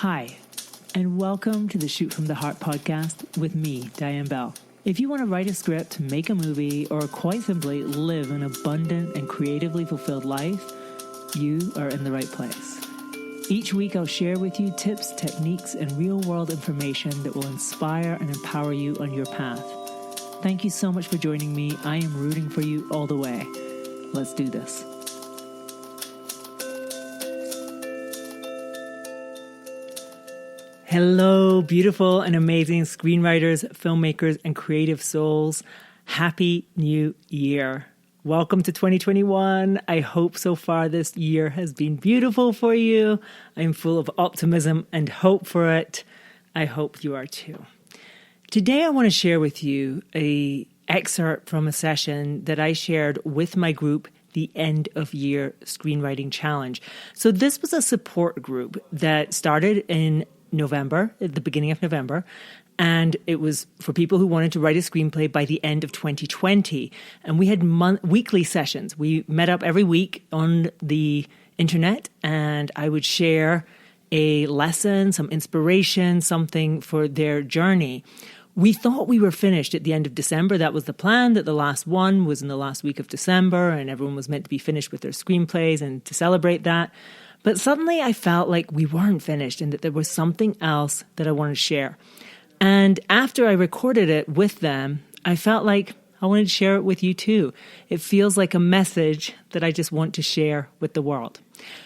Hi, and welcome to the Shoot from the Heart podcast with me, Diane Bell. If you want to write a script, make a movie, or quite simply live an abundant and creatively fulfilled life, you are in the right place. Each week I'll share with you tips, techniques, and real-world information that will inspire and empower you on your path. Thank you so much for joining me. I am rooting for you all the way. Let's do this. Hello, beautiful and amazing screenwriters, filmmakers, and creative souls. Happy New Year. Welcome to 2021. I hope so far this year has been beautiful for you. I'm full of optimism and hope for it. I hope you are too. Today I want to share with you an excerpt from a session that I shared with my group, the End of Year Screenwriting Challenge. So this was a support group that started in November, at the beginning of November, and it was for people who wanted to write a screenplay by the end of 2020. And we had weekly sessions. We met up every week on the internet, and I would share a lesson, some inspiration, something for their journey. We thought we were finished at the end of December. That was the plan, that the last one was in the last week of December, and everyone was meant to be finished with their screenplays and to celebrate that. But suddenly I felt like we weren't finished and that there was something else that I wanted to share. And after I recorded it with them, I felt like I wanted to share it with you too. It feels like a message that I just want to share with the world.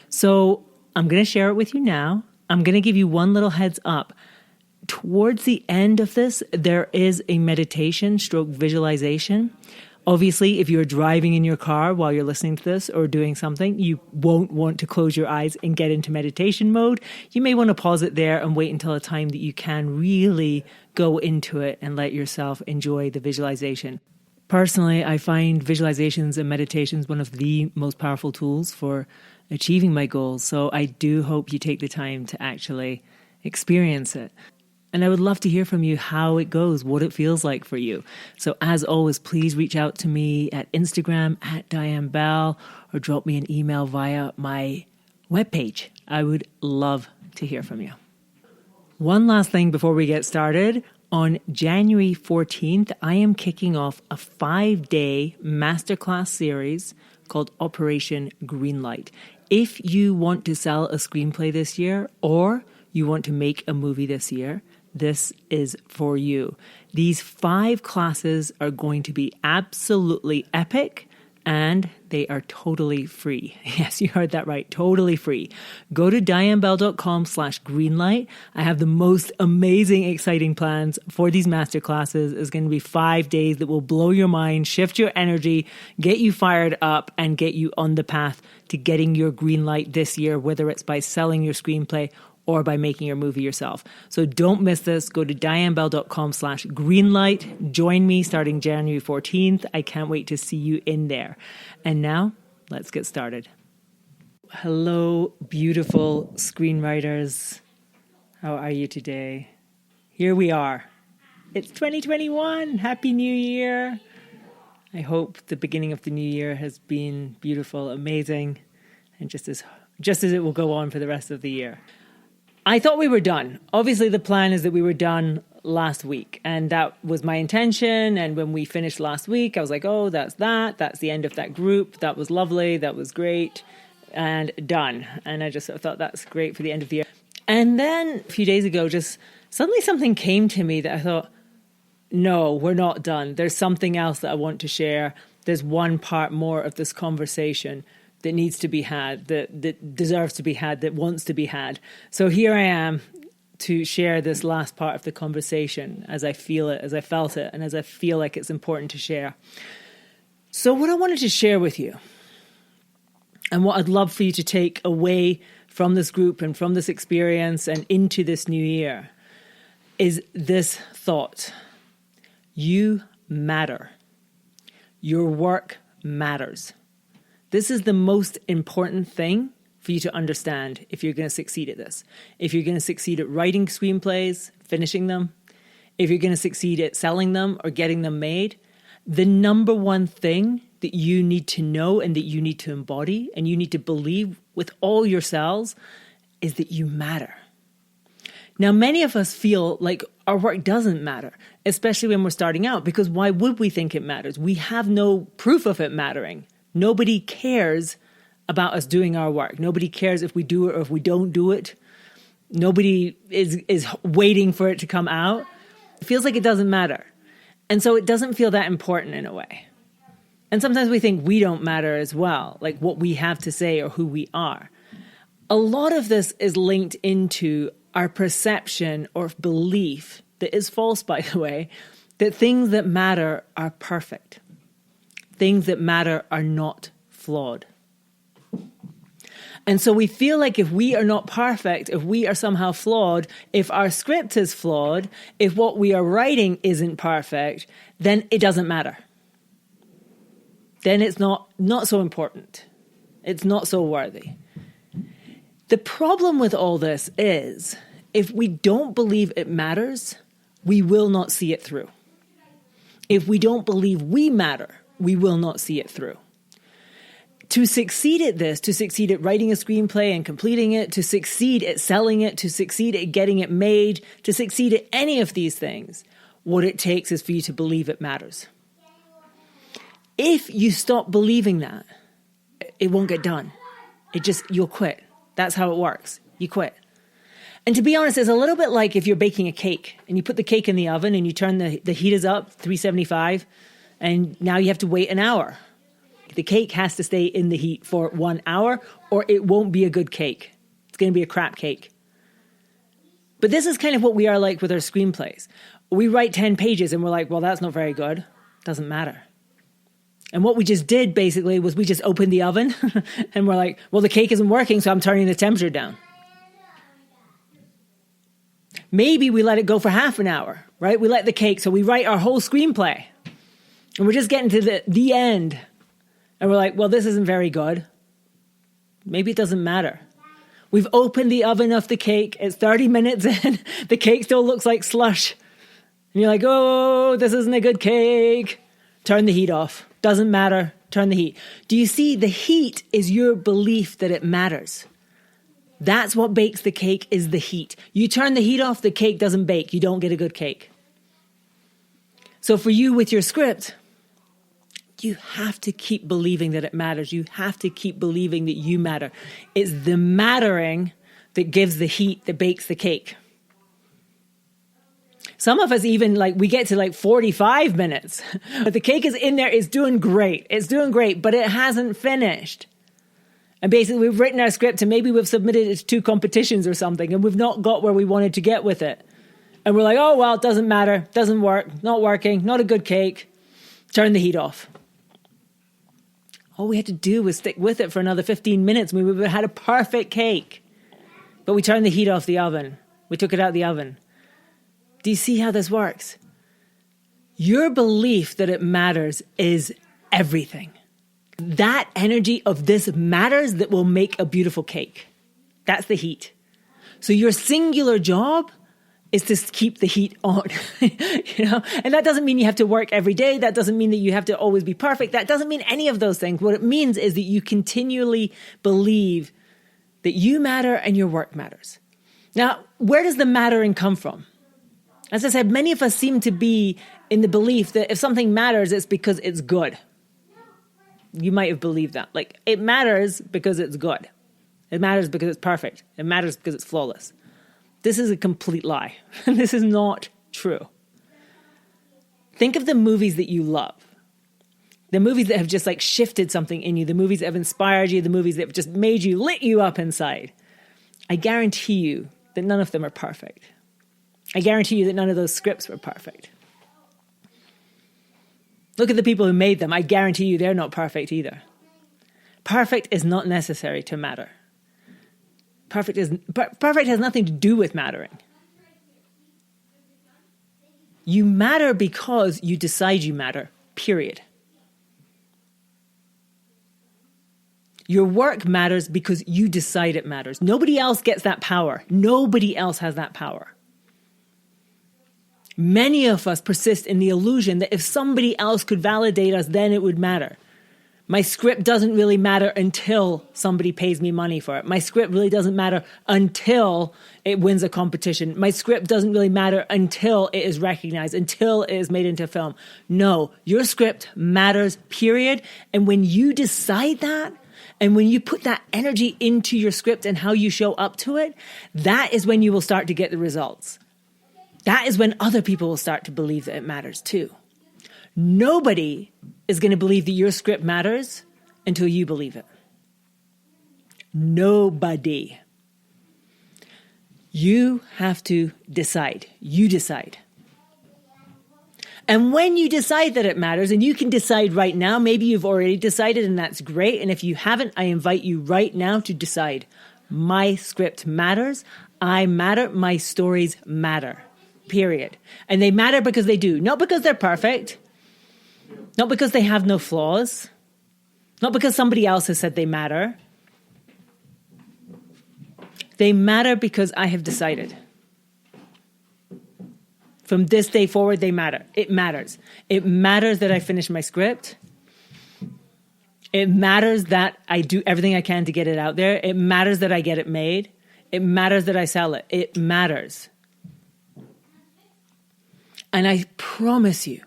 So I'm going to share it with you now. I'm going to give you one little heads up. Towards the end of this, there is a meditation stroke visualization. Obviously, if you're driving in your car while you're listening to this or doing something, you won't want to close your eyes and get into meditation mode. You may want to pause it there and wait until a time that you can really go into it and let yourself enjoy the visualization. Personally, I find visualizations and meditations one of the most powerful tools for achieving my goals. So I do hope you take the time to actually experience it. And I would love to hear from you how it goes, what it feels like for you. So as always, please reach out to me at Instagram at Diane Bell or drop me an email via my webpage. I would love to hear from you. One last thing before we get started. On January 14th, I am kicking off a 5-day masterclass series called Operation Greenlight. If you want to sell a screenplay this year or you want to make a movie this year, this is for you. These 5 classes are going to be absolutely epic and they are totally free. Yes, you heard that right. Totally free. Go to dianebell.com/greenlight. I have the most amazing, exciting plans for these masterclasses. It's going to be 5 days that will blow your mind, shift your energy, get you fired up, and get you on the path to getting your green light this year, whether it's by selling your screenplay or by making your movie yourself. So don't miss this. Go to dianebell.com/greenlight. Join me starting January 14th. I can't wait to see you in there. And now, let's get started. Hello, beautiful screenwriters. How are you today? Here we are. It's 2021. Happy New Year. I hope the beginning of the new year has been beautiful, amazing, and just as it will go on for the rest of the year. I thought we were done. Obviously, the plan is that we were done last week, and that was my intention. And when we finished last week, I was like, oh, that's that. That's the end of that group. That was lovely. That was great. And done. And I just thought that's great for the end of the year. And then a few days ago, just suddenly something came to me that I thought, no, we're not done. There's something else that I want to share. There's one part more of this conversation that needs to be had, that deserves to be had, that wants to be had. So here I am to share this last part of the conversation as I feel it, as I felt it, and as I feel like it's important to share. So what I wanted to share with you, and what I'd love for you to take away from this group and from this experience and into this new year, is this thought. You matter. Your work matters. This is the most important thing for you to understand if you're going to succeed at this. If you're going to succeed at writing screenplays, finishing them, if you're going to succeed at selling them or getting them made, the number one thing that you need to know and that you need to embody and you need to believe with all your cells is that you matter. Now, many of us feel like our work doesn't matter, especially when we're starting out, because why would we think it matters? We have no proof of it mattering. Nobody cares about us doing our work. Nobody cares if we do it or if we don't do it. Nobody is waiting for it to come out. It feels like it doesn't matter. And so it doesn't feel that important in a way. And sometimes we think we don't matter as well, like what we have to say or who we are. A lot of this is linked into our perception or belief, that is false, by the way, that things that matter are perfect. Things that matter are not flawed. And so we feel like if we are not perfect, if we are somehow flawed, if our script is flawed, if what we are writing isn't perfect, then it doesn't matter. Then it's not so important. It's not so worthy. The problem with all this is, if we don't believe it matters, we will not see it through. If we don't believe we matter, we will not see it through. To succeed at this, to succeed at writing a screenplay and completing it, to succeed at selling it, to succeed at getting it made, to succeed at any of these things, what it takes is for you to believe it matters. If you stop believing that, it won't get done. You'll quit. That's how it works. You quit. And to be honest, it's a little bit like if you're baking a cake and you put the cake in the oven and you turn the heaters up, 375, and now you have to wait an hour. The cake has to stay in the heat for 1 hour or it won't be a good cake. It's going to be a crap cake. But this is kind of what we are like with our screenplays. We write 10 pages and we're like, well, that's not very good. Doesn't matter. And what we just did basically was we just opened the oven and we're like, well, the cake isn't working, so I'm turning the temperature down. Maybe we let it go for half an hour, right? We let the cake, so we write our whole screenplay. And we're just getting to the end. And we're like, well, this isn't very good. Maybe it doesn't matter. We've opened the oven of the cake. It's 30 minutes in. The cake still looks like slush. And you're like, oh, this isn't a good cake. Turn the heat off. Doesn't matter. Turn the heat. Do you see? The heat is your belief that it matters. That's what bakes the cake, is the heat. You turn the heat off, the cake doesn't bake. You don't get a good cake. So for you with your script, you have to keep believing that it matters. You have to keep believing that you matter. It's the mattering that gives the heat that bakes the cake. Some of us even we get to 45 minutes, but the cake is in there. It's doing great. It's doing great, but it hasn't finished. And basically we've written our script and maybe we've submitted it to 2 competitions or something and we've not got where we wanted to get with it. And we're like, oh, well, it doesn't matter. Doesn't work. Not working. Not a good cake. Turn the heat off. All we had to do was stick with it for another 15 minutes. We would have had a perfect cake. But we turned the heat off the oven. We took it out of the oven. Do you see how this works? Your belief that it matters is everything. That energy of this matters that will make a beautiful cake. That's the heat. So your singular job is to keep the heat on, and that doesn't mean you have to work every day. That doesn't mean that you have to always be perfect. That doesn't mean any of those things. What it means is that you continually believe that you matter and your work matters. Now, where does the mattering come from? As I said, many of us seem to be in the belief that if something matters, it's because it's good. You might have believed that. It matters because it's good. It matters because it's perfect. It matters because it's flawless. This is a complete lie. This is not true. Think of the movies that you love. The movies that have just shifted something in you. The movies that have inspired you. The movies that have just made you, lit you up inside. I guarantee you that none of them are perfect. I guarantee you that none of those scripts were perfect. Look at the people who made them. I guarantee you they're not perfect either. Perfect is not necessary to matter. Perfect has nothing to do with mattering. You matter because you decide you matter, period. Your work matters because you decide it matters. Nobody else gets that power. Nobody else has that power. Many of us persist in the illusion that if somebody else could validate us, then it would matter. My script doesn't really matter until somebody pays me money for it. My script really doesn't matter until it wins a competition. My script doesn't really matter until it is recognized, until it is made into a film. No, your script matters, period. And when you decide that, and when you put that energy into your script and how you show up to it, that is when you will start to get the results. That is when other people will start to believe that it matters too. Nobody is going to believe that your script matters until you believe it. Nobody. You have to decide. You decide. And when you decide that it matters, and you can decide right now, maybe you've already decided and that's great. And if you haven't, I invite you right now to decide. My script matters. I matter. My stories matter. Period. And they matter because they do. Not because they're perfect. Not because they have no flaws. Not because somebody else has said they matter. They matter because I have decided. From this day forward, they matter. It matters. It matters that I finish my script. It matters that I do everything I can to get it out there. It matters that I get it made. It matters that I sell it. It matters. And I promise you,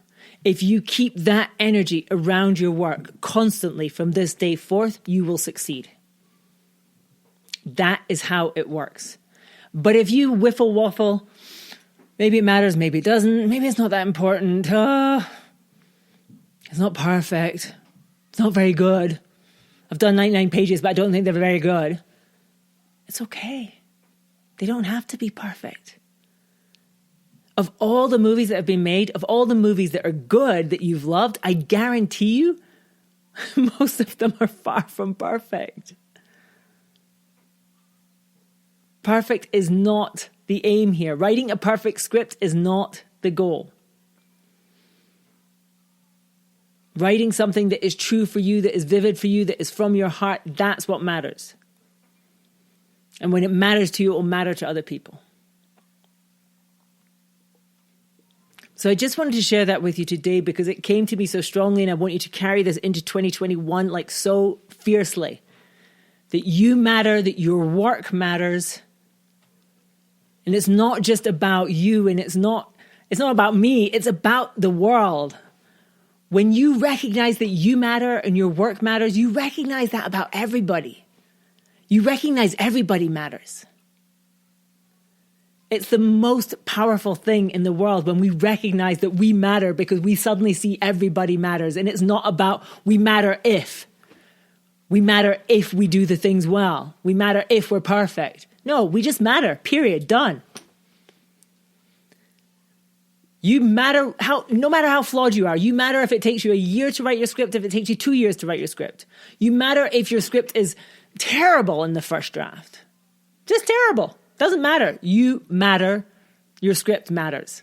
if you keep that energy around your work constantly from this day forth, you will succeed. That is how it works. But if you whiffle waffle, maybe it matters, maybe it doesn't, maybe it's not that important, it's not perfect, it's not very good, I've done 99 pages, but I don't think they're very good. It's okay. They don't have to be perfect. Of all the movies that have been made, of all the movies that are good that you've loved, I guarantee you, most of them are far from perfect. Perfect is not the aim here. Writing a perfect script is not the goal. Writing something that is true for you, that is vivid for you, that is from your heart, that's what matters. And when it matters to you, it will matter to other people. So I just wanted to share that with you today because it came to me so strongly, and I want you to carry this into 2021 like so fiercely. That you matter, that your work matters. And it's not just about you, and it's not about me, it's about the world. When you recognize that you matter and your work matters, you recognize that about everybody. You recognize everybody matters. It's the most powerful thing in the world when we recognize that we matter because we suddenly see everybody matters. And it's not about we matter if. We matter if we do the things well. We matter if we're perfect. No, we just matter, period, done. You matter no matter how flawed you are. You matter if it takes you a year to write your script, if it takes you 2 years to write your script. You matter if your script is terrible in the first draft. Just terrible. Doesn't matter. You matter. Your script matters.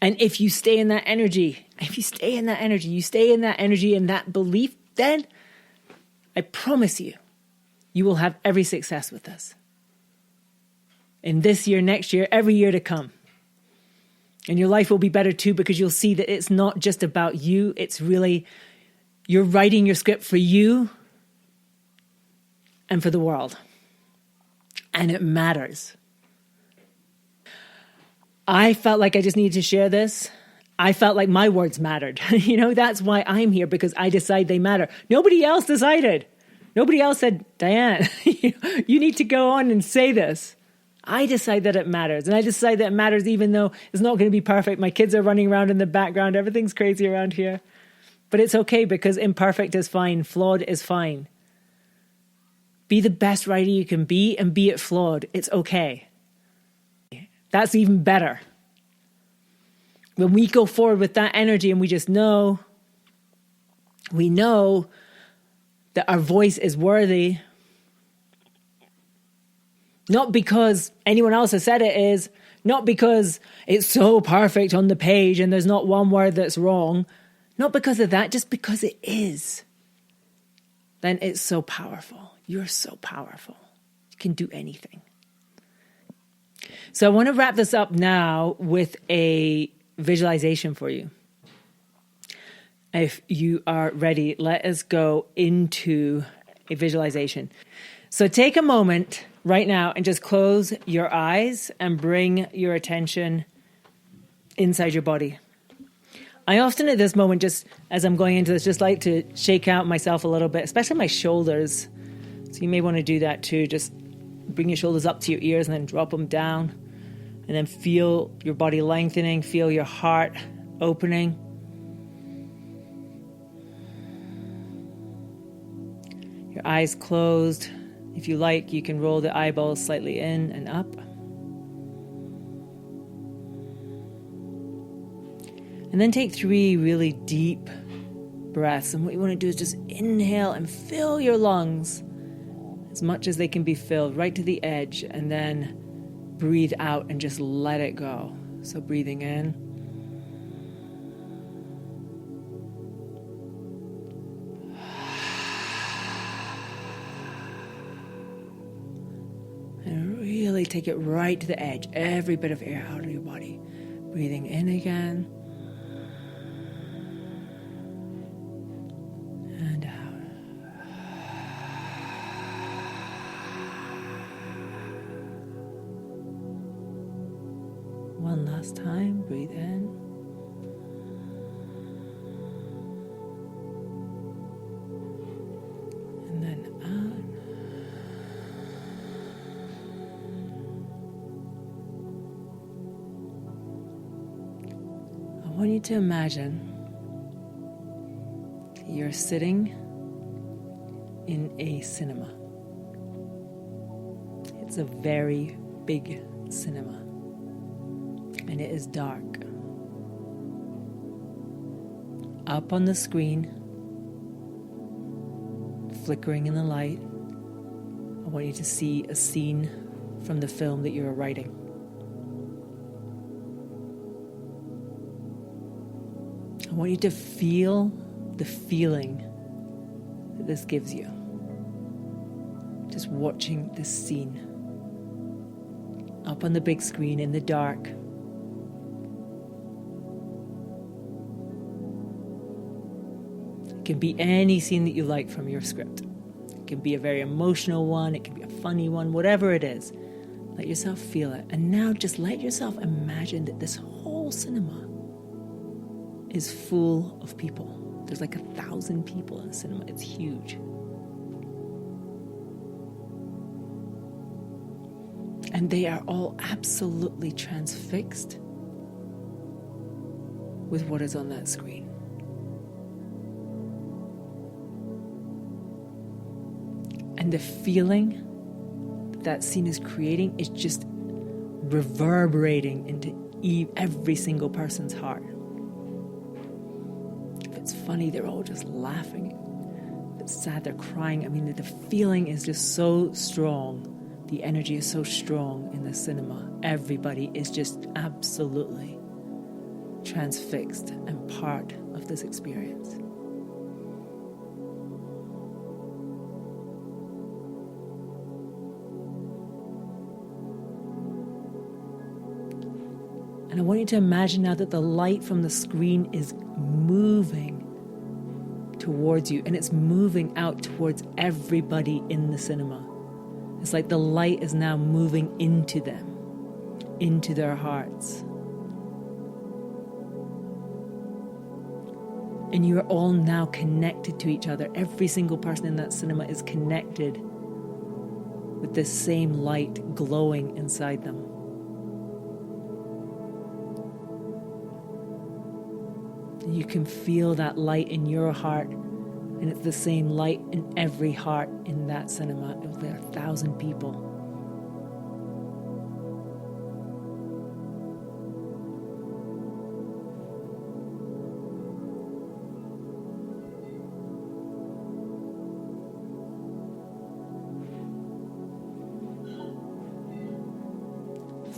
And if you stay in that energy, you stay in that energy and that belief, then I promise you, you will have every success with this. In this year, next year, every year to come. And your life will be better too because you'll see that it's not just about you. It's really, you're writing your script for you and for the world. And it matters. I felt like I just needed to share this. I felt like my words mattered. That's why I'm here, because I decide they matter. Nobody else decided. Nobody else said, Diane, you need to go on and say this. I decide that it matters. And I decide that it matters even though it's not going to be perfect. My kids are running around in the background. Everything's crazy around here. But it's okay because imperfect is fine. Flawed is fine. Be the best writer you can be and be it flawed. It's okay. That's even better. When we go forward with that energy and we just know, we know that our voice is worthy, not because anyone else has said it is, not because it's so perfect on the page and there's not one word that's wrong, not because of that, just because it is, then it's so powerful. You're so powerful. You can do anything. So I want to wrap this up now with a visualization for you. If you are ready, let us go into a visualization. So take a moment right now and just close your eyes and bring your attention inside your body. I often at this moment, just as I'm going into this, just like to shake out myself a little bit, especially my shoulders. So you may want to do that too. Just bring your shoulders up to your ears and then drop them down. And then feel your body lengthening, feel your heart opening. Your eyes closed. If you like, you can roll the eyeballs slightly in and up. And then take 3 really deep breaths. And what you want to do is just inhale and fill your lungs as much as they can be filled, right to the edge. And then breathe out and just let it go. So breathing in. And really take it right to the edge. Every bit of air out of your body. Breathing in again. And out. One last time. Breathe in. And then out. I want you to imagine you're sitting in a cinema. It's a very big cinema, and it is dark. Up on the screen, flickering in the light, I want you to see a scene from the film that you're writing. I want you to feel the feeling that this gives you. Just watching this scene. Up on the big screen in the dark. It can be any scene that you like from your script. It can be a very emotional one, it can be a funny one, whatever it is. Let yourself feel it. And now just let yourself imagine that this whole cinema is full of people. There's like 1,000 people in the cinema. It's huge. And they are all absolutely transfixed with what is on that screen. And the feeling that scene is creating is just reverberating into every single person's heart. If it's funny, they're all just laughing. If it's sad, they're crying. I mean, the feeling is just so strong. The energy is so strong in the cinema. Everybody is just absolutely transfixed and part of this experience. And I want you to imagine now that the light from the screen is moving towards you, and it's moving out towards everybody in the cinema. It's like the light is now moving into them, into their hearts. And you are all now connected to each other. Every single person in that cinema is connected with this same light glowing inside them. You can feel that light in your heart, and it's the same light in every heart in that cinema. There are 1,000 people.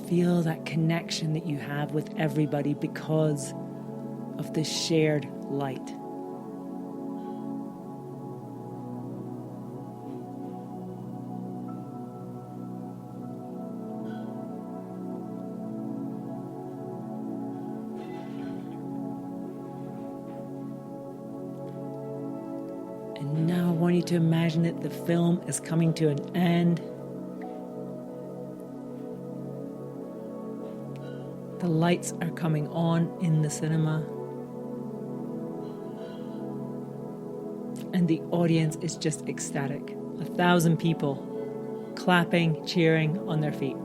Feel that connection that you have with everybody because of this shared light. you to imagine that the film is coming to an end. The lights are coming on in the cinema. And the audience is just ecstatic. 1,000 people clapping, cheering on their feet.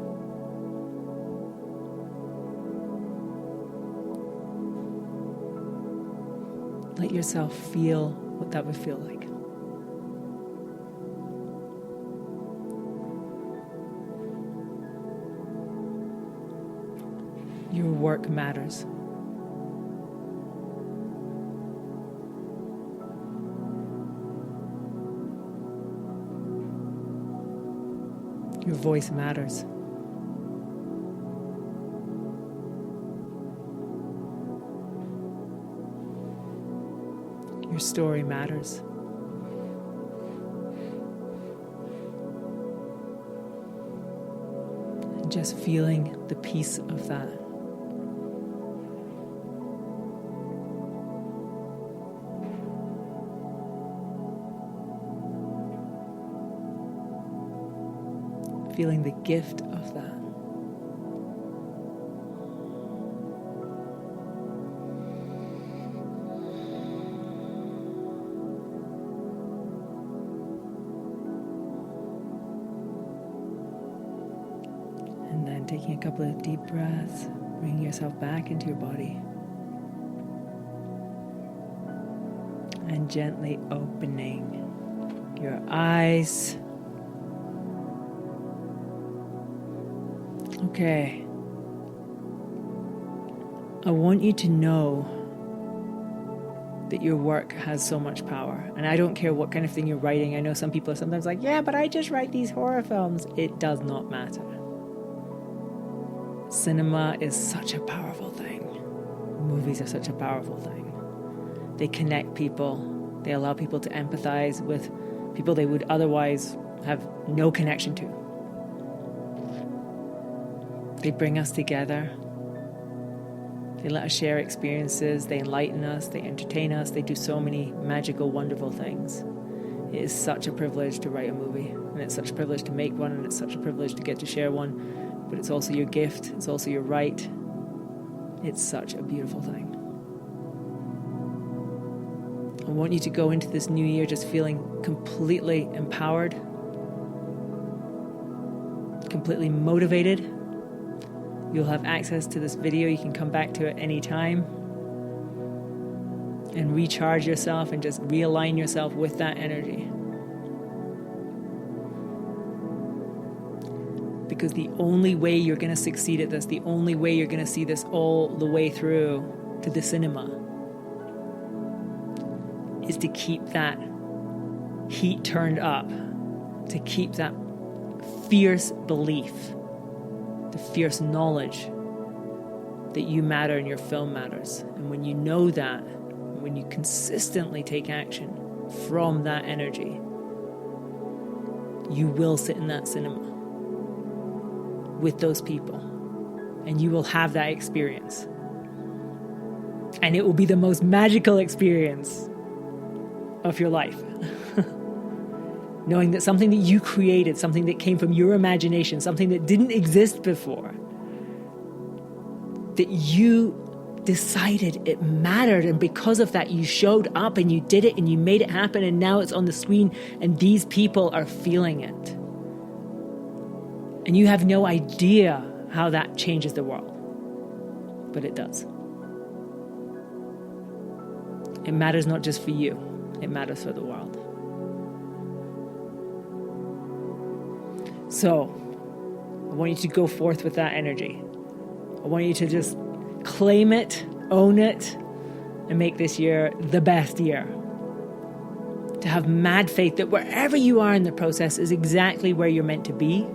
Let yourself feel what that would feel like. Your work matters. Your voice matters. Your story matters. And just feeling the peace of that. Feeling the gift of that. And then taking a couple of deep breaths, bringing yourself back into your body. And gently opening your eyes. Okay. I want you to know that your work has so much power. And I don't care what kind of thing you're writing. I know some people are sometimes like, yeah, but I just write these horror films. It does not matter. Cinema is such a powerful thing. Movies are such a powerful thing. They connect people. They allow people to empathize with people they would otherwise have no connection to. They bring us together. They let us share experiences. They enlighten us. They entertain us. They do so many magical, wonderful things. It is such a privilege to write a movie. And it's such a privilege to make one. And it's such a privilege to get to share one. But it's also your gift. It's also your right. It's such a beautiful thing. I want you to go into this new year just feeling completely empowered, completely motivated. You'll have access to this video. You can come back to it anytime and recharge yourself and just realign yourself with that energy. Because the only way you're going to succeed at this, the only way you're going to see this all the way through to the cinema is to keep that heat turned up, to keep that fierce belief, the fierce knowledge that you matter and your film matters. And when you know that, when you consistently take action from that energy, you will sit in that cinema with those people and you will have that experience. And it will be the most magical experience of your life. Knowing that something that you created, something that came from your imagination, something that didn't exist before, that you decided it mattered, and because of that you showed up and you did it and you made it happen, and now it's on the screen and these people are feeling it. And you have no idea how that changes the world. But it does. It matters not just for you, it matters for the world. So, I want you to go forth with that energy. I want you to just claim it, own it, and make this year the best year. To have mad faith that wherever you are in the process is exactly where you're meant to be.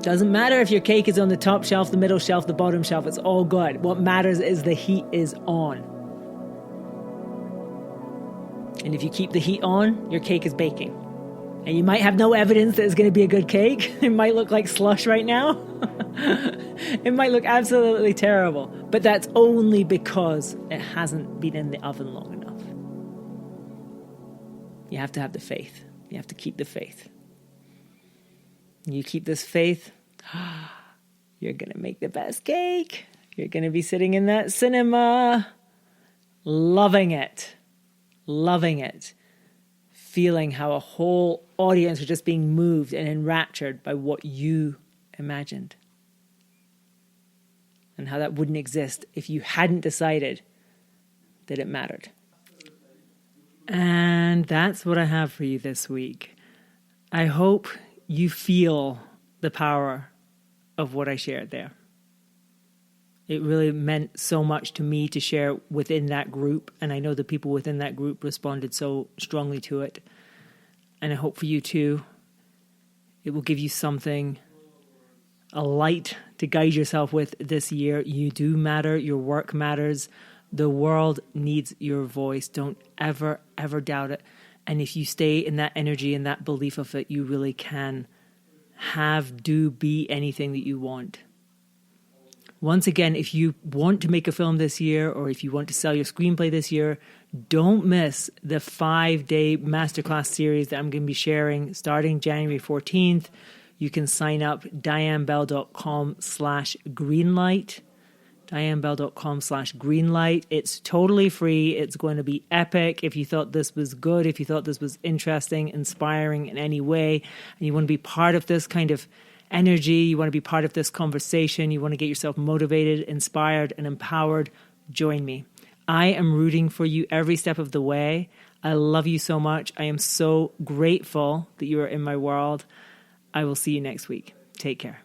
Doesn't matter if your cake is on the top shelf, the middle shelf, the bottom shelf, it's all good. What matters is the heat is on. And if you keep the heat on, your cake is baking. And you might have no evidence that it's going to be a good cake. It might look like slush right now. It might look absolutely terrible. But that's only because it hasn't been in the oven long enough. You have to have the faith. You have to keep the faith. You keep this faith, you're going to make the best cake. You're going to be sitting in that cinema, loving it, feeling how a whole audience are just being moved and enraptured by what you imagined. And how that wouldn't exist if you hadn't decided that it mattered. And that's what I have for you this week. I hope you feel the power of what I shared there. It really meant so much to me to share within that group, and I know the people within that group responded so strongly to it. And I hope for you too, it will give you something, a light to guide yourself with this year. You do matter. Your work matters. The world needs your voice. Don't ever, ever doubt it. And if you stay in that energy and that belief of it, you really can be anything that you want. Once again, if you want to make a film this year, or if you want to sell your screenplay this year, don't miss the 5-day masterclass series that I'm going to be sharing starting January 14th. You can sign up dianebell.com/greenlight. dianebell.com/greenlight. It's totally free. It's going to be epic. If you thought this was good, if you thought this was interesting, inspiring in any way, and you want to be part of this kind of energy, you want to be part of this conversation, you want to get yourself motivated, inspired, and empowered, join me. I am rooting for you every step of the way. I love you so much. I am so grateful that you are in my world. I will see you next week. Take care.